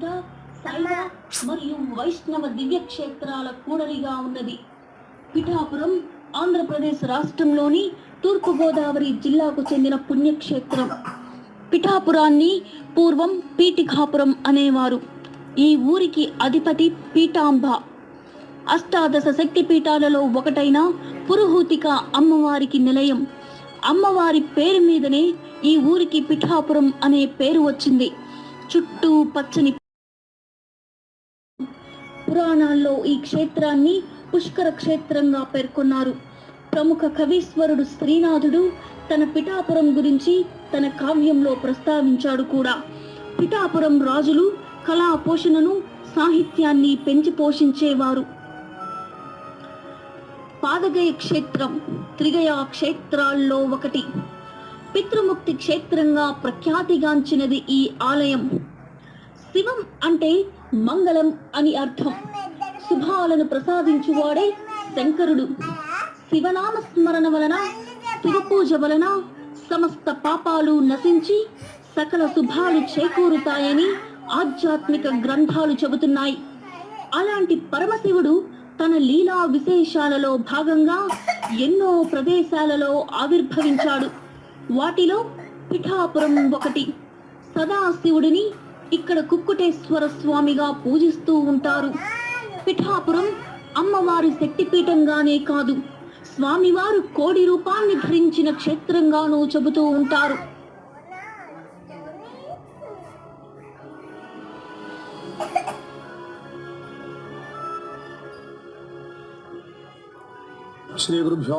బౌద్ధ, శైవ మరియు వైష్ణవ దివ్య క్షేత్రాల కూడలిగా ఉన్నది. పిఠాపురం ఆంధ్రప్రదేశ్ రాష్ట్రంలోని తూర్పుగోదావరి జిల్లాకు చెందిన పుణ్యక్షేత్రం. పిఠాపురాన్ని పూర్వం పీఠికాపురం అనేవారు. ఈ ఊరికి అధిపతి పీఠాంబ. అష్టాదశ శక్తి పీఠాలలో ఒకటైన పురుహూతిక అమ్మవారికి నిలయం. అమ్మవారి పేరు మీదనే ఈ ఊరికి పిఠాపురం అనే పేరు వచ్చింది. చుట్టూ పచ్చని. పురాణాల్లో ఈ క్షేత్రాన్ని పుష్కర క్షేత్రంగా పేర్కొన్నారు. ప్రముఖ కవీశ్వరుడు శ్రీనాథుడు తన పిఠాపురం గురించి తన కావ్యంలో ప్రస్తావించాడు కూడా. పిఠాపురం రాజులు కళా పోషణను, సాహిత్యాన్ని పెంచి పోషించేవారు. పాదగయ క్షేత్రం త్రిగయ క్షేత్రాల్లో ఒకటి. పితృముక్తి క్షేత్రంగా ప్రఖ్యాతిగాంచినది ఈ ఆలయం. శివం అంటే మంగళం అని అర్థం. శుభాలను ప్రసాదించువాడే శంకరుడు. శివనామ స్మరణ వలన, శివపూజ వలన సమస్త పాపాలు నశించి సకల శుభాలు చేకూరుతాయని ఆధ్యాత్మిక గ్రంథాలు చెబుతున్నాయి. అలాంటి పరమశివుడు తన లీలా విశేషాలలో భాగంగా ఎన్నో ప్రదేశాలలో ఆవిర్భవించాడు. వాటిలో పిఠాపురం ఒకటి. సదాశివుడిని ఇక్కడ కుక్కుటేశ్వర స్వామిగా పూజిస్తూ ఉంటారు. పిఠాపురం అమ్మవారి శక్తిపీఠంగానే కాదు, స్వామివారు కోడి రూపాన్ని ధరించిన క్షేత్రంగానూ చెబుతూ ఉంటారు. శ్రీ గురుభ్యో